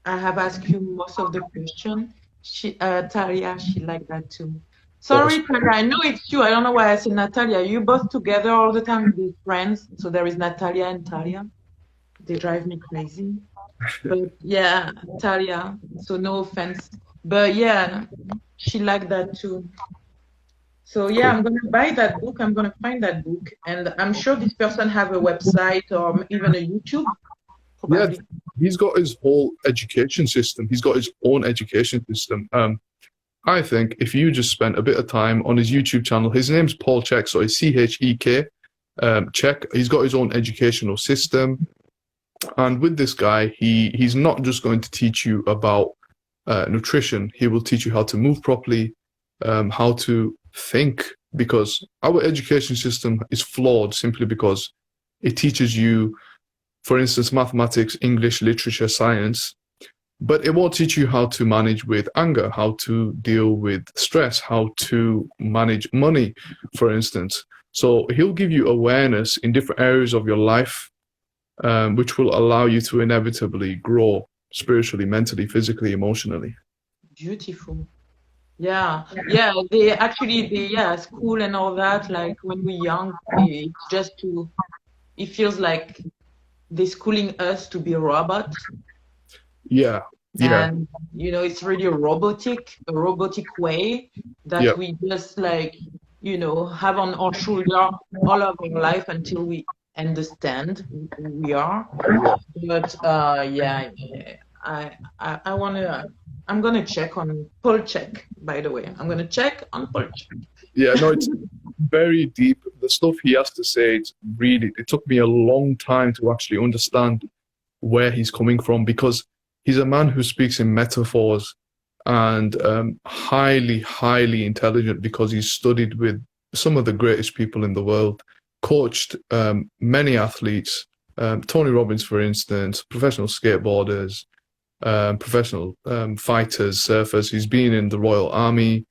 I have asked you most of the question. Talia, she liked that too. Sorry, Talia, I know it's you. I don't know why I said Natalia. You both together all the time with friends. So there is Natalia and Talia. They drive me crazy. But yeah, Talia. So no offense. But yeah, she liked that too. So yeah, I'm gonna buy that book. I'm gonna find that book, and I'm sure this person have a website or even a YouTube, Yeah, probably. he's got his whole education system. He's got his own education system. I think if you just spent a bit of time on his YouTube channel, his name's Paul Check, so it's Chek. Check. He's got his own educational system, and with this guy, he's not just going to teach you about nutrition. He will teach you how to move properly, how to think, because our education system is flawed simply because it teaches you, for instance, mathematics, English, literature, science, but it won't teach you how to manage with anger, how to deal with stress, how to manage money, for instance. So he'll give you awareness in different areas of your life, which will allow you to inevitably grow spiritually, mentally, physically, emotionally. Beautiful. Yeah, yeah, school and all that, like when we're young, it's just it feels like they're schooling us to be a robot. Yeah, yeah, And, it's really a robotic way yeah, that we just like, have on our shoulder all of our life until we understand who we are. But yeah, I'm gonna check on Paul Check, by the way. I'm gonna check on Paul Check. yeah. No, it's very deep. The stuff he has to say, it took me a long time to actually understand where he's coming from, because he's a man who speaks in metaphors and highly, highly intelligent because he's studied with some of the greatest people in the world, coached many athletes, Tony Robbins, for instance, professional skateboarders, professional fighters, surfers. He's been in the Royal Army.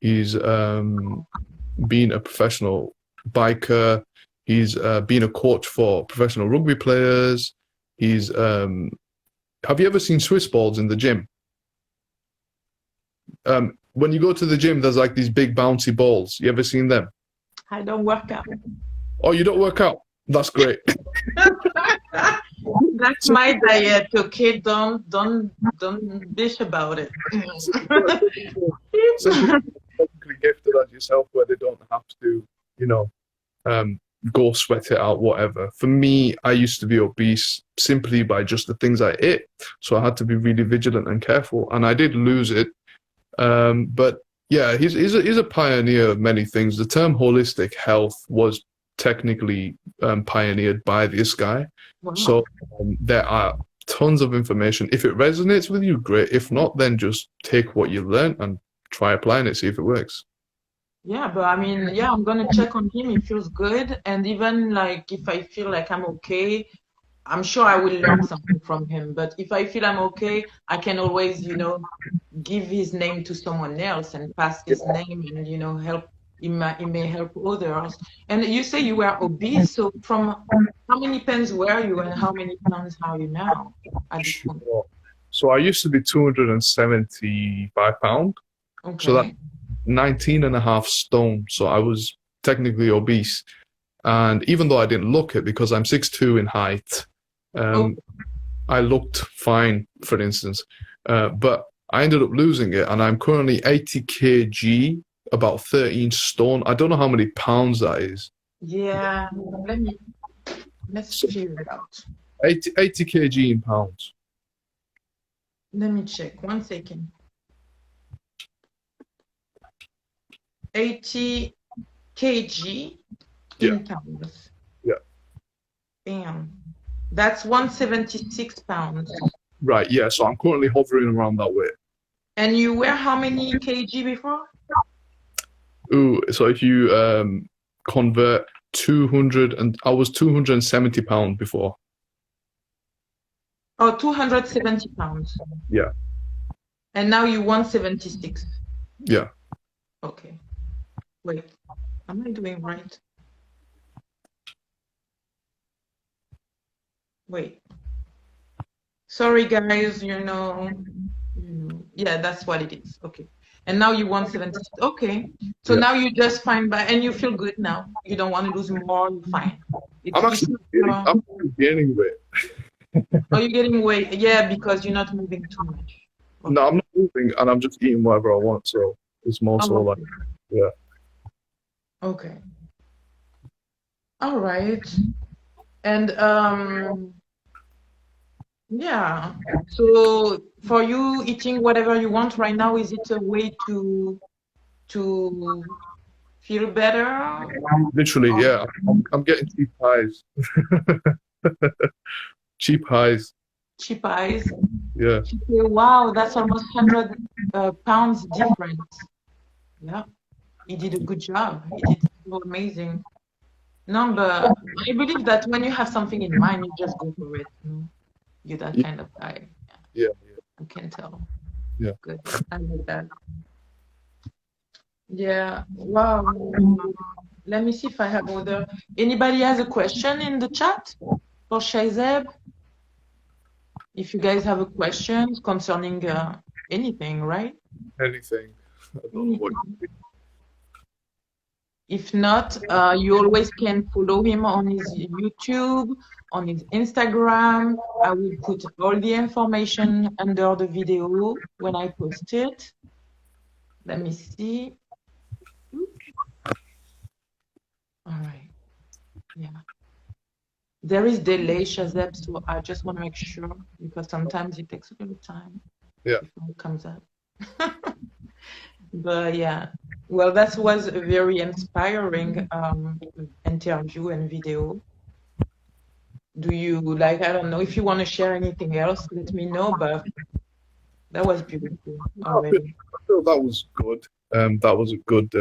He's been a professional biker. He's been a coach for professional rugby players. He's have you ever seen Swiss balls in the gym? When you go to the gym, there's like these big bouncy balls. You ever seen them? I don't work out. Oh, you don't work out? That's great. That's my diet, okay? Don't bitch about it. So technically gifted as yourself where they don't have to, go sweat it out, whatever. For me, I used to be obese simply by just the things I ate. So I had to be really vigilant and careful. And I did lose it. But yeah, he's a pioneer of many things. The term holistic health was technically pioneered by this guy. Wow. So there are tons of information. If it resonates with you, great. If not, then just take what you learned and try applying it, see if it works. Yeah, but I mean, yeah, I'm gonna check on him. He feels good. And even like if I feel like I'm okay, I'm sure I will learn something from him. But if I feel I'm okay, I can always, give his name to someone else and pass his name and, help. It may help others. And you say you were obese. So from how many pounds were you and how many pounds are you now at this point? So I used to be 275 pounds. Okay. So that's 19 and a half stone. So I was technically obese. And even though I didn't look it because I'm 6'2" in height, I looked fine, for instance. But I ended up losing it, and I'm currently 80 kg, about 13 stone. I don't know how many pounds that is. Yeah, let's figure it out. 80 kg in pounds. Let me check. 1 second. 80 kg in pounds. Yeah. Damn. That's 176 pounds. Right, yeah. So I'm currently hovering around that weight. And you were how many kg before? Ooh, so if you convert 200, and I was 270 pounds before. Oh, 270 pounds. Yeah. And now you 176. Yeah. Okay. Wait, am I doing right? Wait. Sorry, guys, yeah, that's what it is. Okay. And now you 176. Okay. So now you just fine by, and you feel good now. You don't want to lose more. You're fine. I'm gaining weight. Are you getting weight? Yeah, because you're not moving too much. Okay. No, I'm not moving, and I'm just eating whatever I want. So it's more so like, yeah. Okay. All right. And yeah. So for you, eating whatever you want right now, is it a way to feel better? Literally, yeah. I'm getting cheap highs. Cheap highs. Cheap eyes. Yeah. Wow, that's almost 100 pounds difference. Yeah, he did a good job. He did so amazing. No, but I believe that when you have something in mind, you just go for it. You're that kind of guy. Yeah. I can tell. Yeah. Good. I like that. Yeah. Wow. Let me see if I have other. Anybody has a question in the chat for Shahzeb? If you guys have a question concerning anything, right? Anything. I don't know what If not, you always can follow him on his YouTube, on his Instagram. I will put all the information under the video when I post it. Let me see. All right. Yeah. There is delay, Shahzeb, so I just want to make sure because sometimes it takes a little time. Yeah. Before it comes up. But yeah, well, that was a very inspiring interview and video. Do you I don't know if you want to share anything else, let me know, but That was beautiful I feel, already. I feel that was good. That was a good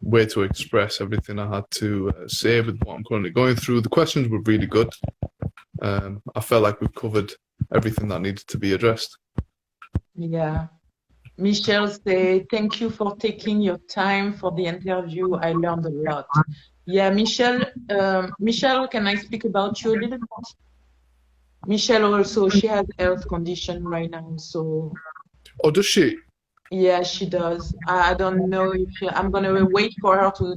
way to express everything I had to say with what I'm currently going through. The questions were really good. I felt like we've covered everything that needed to be addressed. Yeah. Michelle say, thank you for taking your time for the interview. I learned a lot. Yeah, Michelle, Michelle, can I speak about you a little bit? Michelle also, she has health condition right now, so Oh, does she? yeah, she does. I don't know if I'm gonna wait for her to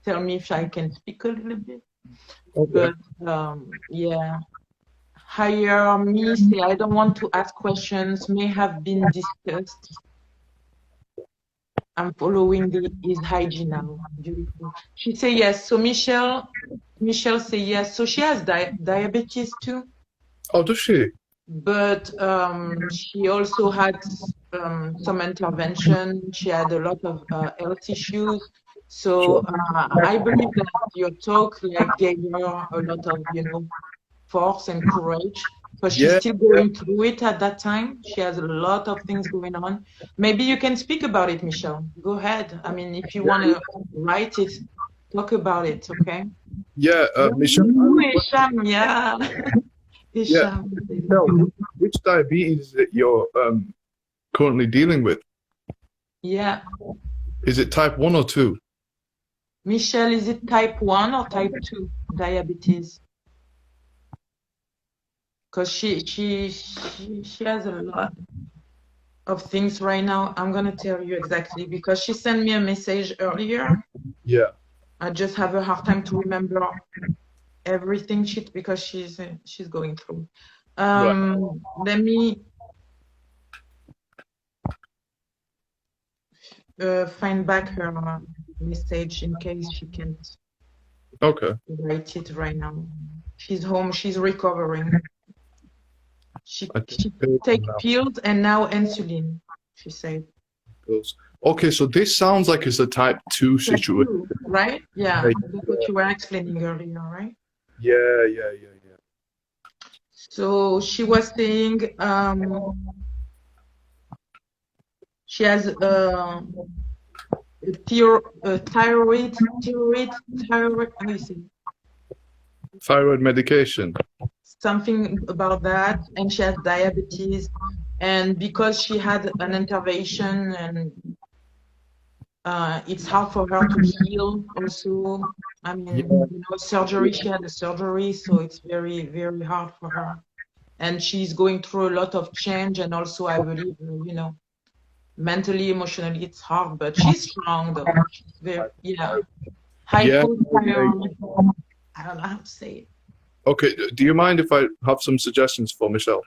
tell me if I can speak a little bit. Okay. But yeah, hire me, say I don't want to ask questions, may have been discussed. I'm following his hygiene now. Beautiful. She say yes. So Michelle say yes. So she has diabetes too, Oh, does she? but she also had some intervention. She had a lot of health issues. So Sure. I believe that your talk like gave her a lot of, force and courage because she's Yeah, still yeah. going through it at that time. She has a lot of things going on. Maybe you can speak about it, Michelle. Go ahead. I mean, if you want to write it, talk about it, okay? Yeah, Michelle, I have Ooh, a question. Isham, yeah. Yeah, Isham. Michelle, which diabetes is it you're currently dealing with? Yeah. Is it type 1 or 2? Michelle, is it type 1 or type 2 diabetes? Because she has a lot of things right now. I'm gonna tell you exactly because she sent me a message earlier. Yeah, I just have a hard time to remember everything because she's going through. right. Let me find back her message in case she can't Okay. write it right now. She's home. She's recovering. She I can she hear them take now. pills and now insulin. She said. Goes. Okay, so this sounds like it's a type 2 Type situation. 2, right? Yeah, Yeah, that's what you were explaining earlier, right? yeah, yeah, yeah, yeah. So she was saying she has thyroid, how do you say? Thyroid medication. Something about that, and she has diabetes. And because she had an intervention and it's hard for her to heal also. I mean, Yeah, surgery, she had a surgery, so it's very, very hard for her. And she's going through a lot of change, and also I believe, mentally, emotionally, it's hard, but she's strong though. She's very, yeah, yeah, hypothyroid. I don't know how to say it. okay, do you mind if I have some suggestions for Michelle?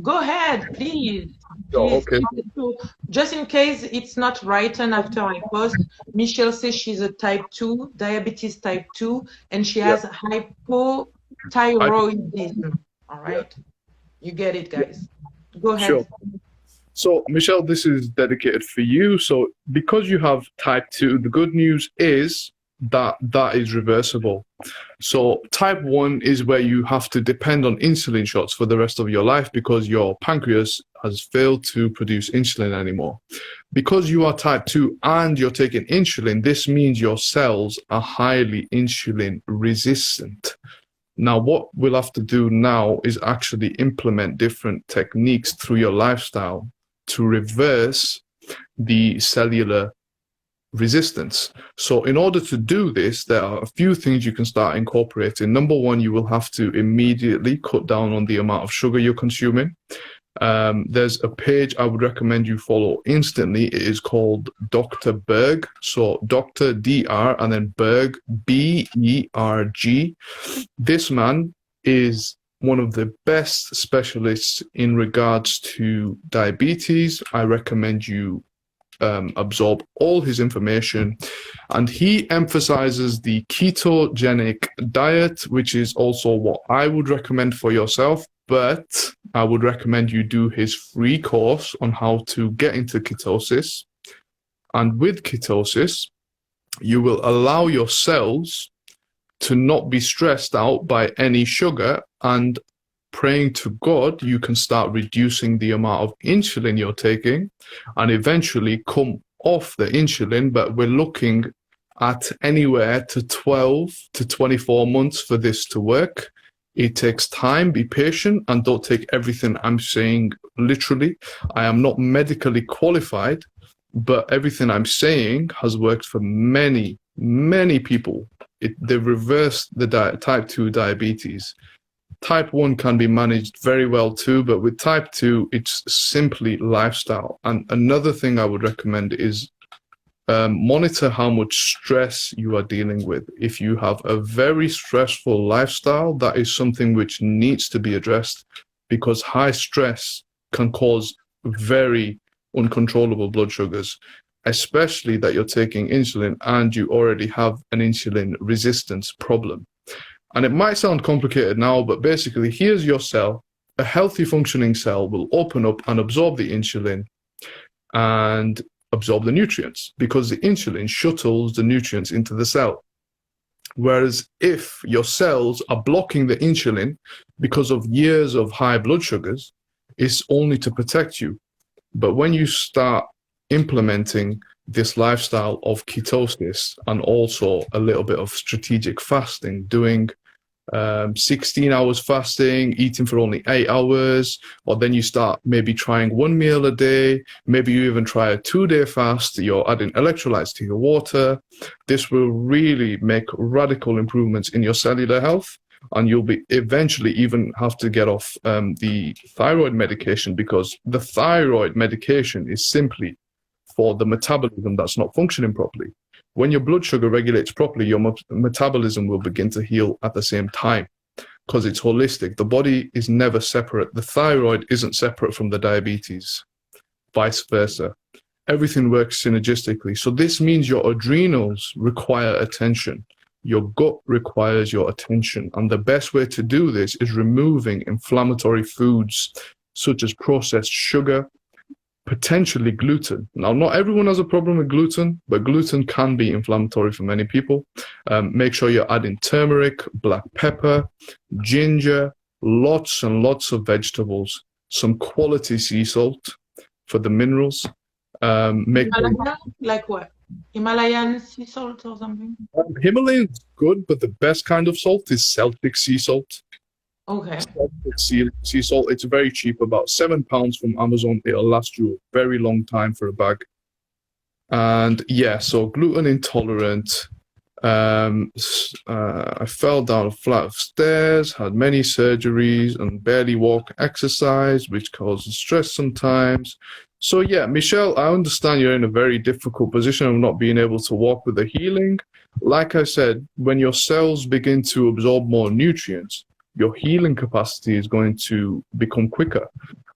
Go ahead, please. Oh, Please okay. keep it to, just in case it's not written after I post. Michelle says she's a type 2, diabetes type 2, and she Yeah, has I, hypothyroidism. All yeah, right. You get it, yeah, guys. Go sure. ahead. So, Michelle, this is dedicated for you. So, because you have type 2, the good news is that that is reversible. So, type 1 is where you have to depend on insulin shots for the rest of your life because your pancreas has failed to produce insulin anymore. Because you are type 2 and you're taking insulin, this means your cells are highly insulin resistant. Now, what we'll have to do now is actually implement different techniques through your lifestyle to reverse the cellular resistance. So, in order to do this, there are a few things you can start incorporating. Number one, you will have to immediately cut down on the amount of sugar you're consuming. There's a page I would recommend you follow instantly. It is called Dr. Berg. So Dr. Dr. and then Berg, Berg. This man is one of the best specialists in regards to diabetes. I recommend you absorb all his information. And he emphasizes the ketogenic diet, which is also what I would recommend for yourself. But I would recommend you do his free course on how to get into ketosis. And with ketosis, you will allow your cells to not be stressed out by any sugar and praying to God, you can start reducing the amount of insulin you're taking and eventually come off the insulin. But we're looking at anywhere to 12 to 24 months for this to work. It takes time, be patient, and don't take everything I'm saying literally. I am not medically qualified, but everything I'm saying has worked for many, many people. They reversed the type 2 diabetes. Type 1 can be managed very well too, but with type 2, it's simply lifestyle. And another thing I would recommend is monitor how much stress you are dealing with. If you have a very stressful lifestyle, that is something which needs to be addressed, because high stress can cause very uncontrollable blood sugars, especially that you're taking insulin and you already have an insulin resistance problem. And it might sound complicated now, but basically here's your cell. A healthy functioning cell will open up and absorb the insulin and absorb the nutrients, because the insulin shuttles the nutrients into the cell. Whereas if your cells are blocking the insulin because of years of high blood sugars, it's only to protect you. But when you start implementing this lifestyle of ketosis and also a little bit of strategic fasting, doing 16 hours fasting, eating for only 8 hours, or then you start maybe trying 1 meal a day, maybe you even try a 2-day fast, you're adding electrolytes to your water. This will really make radical improvements in your cellular health, and you'll be eventually even have to get off the thyroid medication, because the thyroid medication is simply for the metabolism that's not functioning properly. When your blood sugar regulates properly, your metabolism will begin to heal at the same time, because it's holistic. The body is never separate. The thyroid isn't separate from the diabetes, vice versa. Everything works synergistically. So this means your adrenals require attention. Your gut requires your attention. And the best way to do this is removing inflammatory foods such as processed sugar, potentially gluten. Now, not everyone has a problem with gluten, but gluten can be inflammatory for many people. Make sure you're adding turmeric, black pepper, ginger, lots and lots of vegetables, some quality sea salt for the minerals. Himalayan? Like what? Himalayan sea salt or something? Himalayan is good, but the best kind of salt is Celtic sea salt. Okay. Sea salt, it's very cheap, about £7 from Amazon. It'll last you a very long time for a bag. And yeah, so gluten intolerant. I fell down a flight of stairs, had many surgeries, and barely walk, exercise, which causes stress sometimes. So yeah, Michelle, I understand you're in a very difficult position of not being able to walk with the healing. Like I said, when your cells begin to absorb more nutrients, your healing capacity is going to become quicker.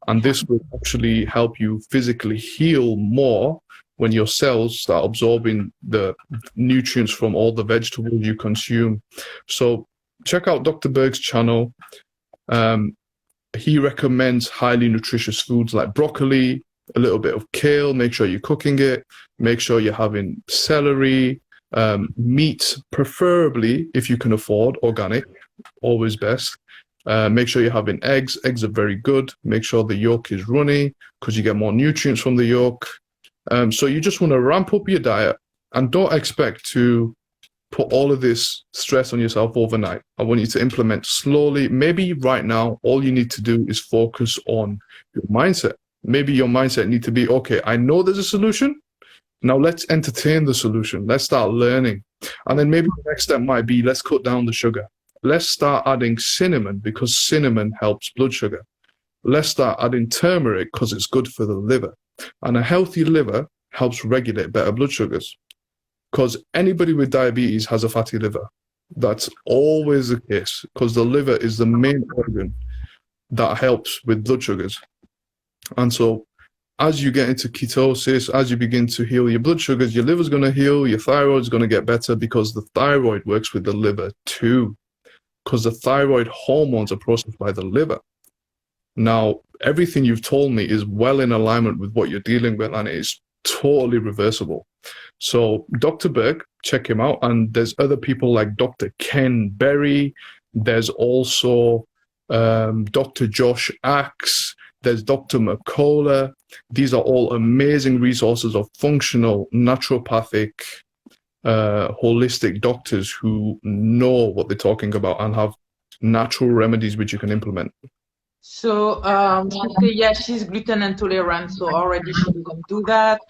And this will actually help you physically heal more when your cells start absorbing the nutrients from all the vegetables you consume. So check out Dr. Berg's channel. He recommends highly nutritious foods like broccoli, a little bit of kale. Make sure you're cooking it. Make sure you're having celery, meat, preferably if you can afford organic. Always best. Make sure you're having eggs. Eggs are very good. Make sure the yolk is runny, because you get more nutrients from the yolk. So you just want to ramp up your diet, and don't expect to put all of this stress on yourself overnight. I want you to implement slowly. Maybe right now, all you need to do is focus on your mindset. Maybe your mindset need to be, okay, I know there's a solution. Now let's entertain the solution. Let's start learning. And then maybe the next step might be, let's cut down the sugar. Let's start adding cinnamon, because cinnamon helps blood sugar. Let's start adding turmeric, because it's good for the liver. And a healthy liver helps regulate better blood sugars, because anybody with diabetes has a fatty liver. That's always the case, because the liver is the main organ that helps with blood sugars. And so as you get into ketosis, as you begin to heal your blood sugars, your liver's going to heal, your thyroid's going to get better, because the thyroid works with the liver too, because the thyroid hormones are processed by the liver. Now, everything you've told me is well in alignment with what you're dealing with, and it is totally reversible. So Dr. Berg, check him out. And there's other people like Dr. Ken Berry. There's also Dr. Josh Axe, there's Dr. McCullough. These are all amazing resources of functional, naturopathic, holistic doctors who know what they're talking about and have natural remedies which you can implement. So she say yeah, she's gluten intolerant, so already she doesn't do that.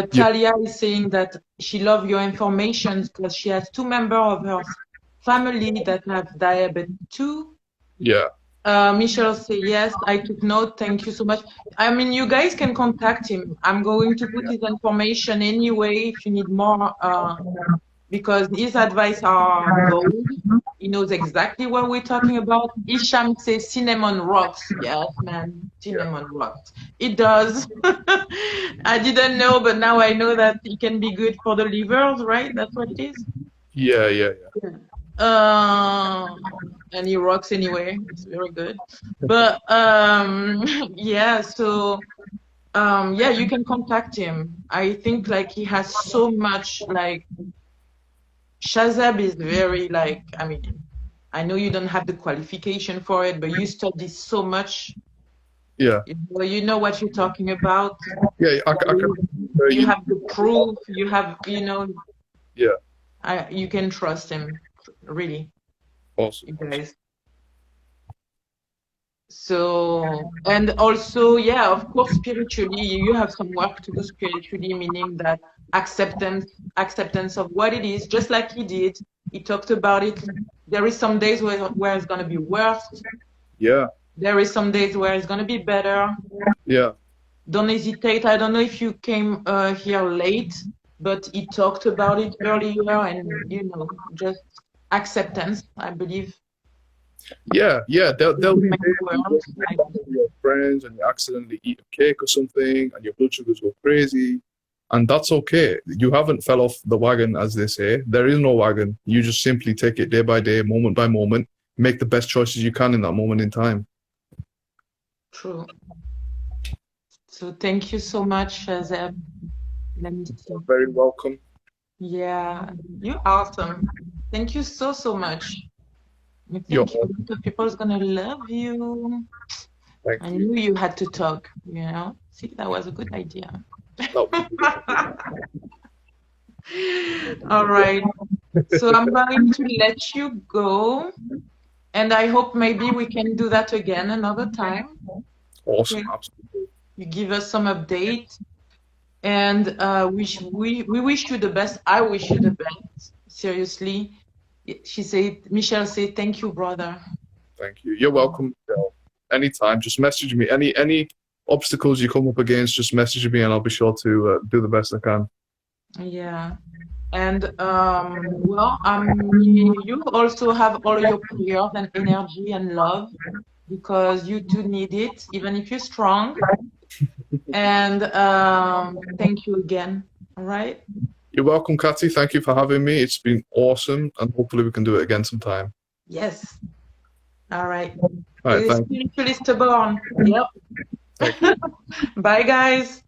Talia is saying that she loves your information because she has 2 members of her family that have diabetes too. Yeah. Michelle say yes, I took note. Thank you so much. I mean, you guys can contact him. I'm going to put his information anyway if you need more, because his advice are gold. He knows exactly what we're talking about. Isham says cinnamon rocks. Yes, man, cinnamon rocks. It does. I didn't know, but now I know that it can be good for the livers, right? That's what it is. Yeah. And he rocks anyway. It's very good. But yeah, so yeah, you can contact him. I think like he has so much like Shahzeb is very like, I mean, I know you don't have the qualification for it, but you study so much. Yeah. You know what you're talking about. Yeah. You have the proof. You have, Yeah. You can trust him, really. Awesome. You guys. So, and also, yeah, of course, spiritually, you have some work to do spiritually, meaning that acceptance of what it is, just like he did. He talked about it. There is some days where it's going to be worse. Yeah. There is some days where it's going to be better. Yeah. Don't hesitate. I don't know if you came here late, but he talked about it earlier, and just acceptance, I believe. Yeah. There'll be days with your friends and you accidentally eat a cake or something and your blood sugars go crazy, and that's okay. You haven't fell off the wagon, as they say. There is no wagon. You just simply take it day by day, moment by moment, make the best choices you can in that moment in time. True. So thank you so much, Shahzeb. Let me see. You're very welcome. Yeah, you're awesome. Thank you so much. I think people is gonna love you. I knew you had to talk, See, that was a good idea. All right. So I'm going to let you go. And I hope maybe we can do that again another time. Awesome, okay. Absolutely. You give us some updates. And we wish you the best. I wish you the best. Seriously. Michelle said, thank you, brother. Thank you. You're welcome. Anytime. Just message me. Any obstacles you come up against, just message me and I'll be sure to do the best I can. Yeah. And you also have all your prayers and energy and love, because you too need it, even if you're strong. And thank you again. All right. You're welcome, Kathy. Thank you for having me. It's been awesome, and hopefully we can do it again sometime. Yes. All right. All right, thank you. Spiritualist born. Yep. Bye, guys.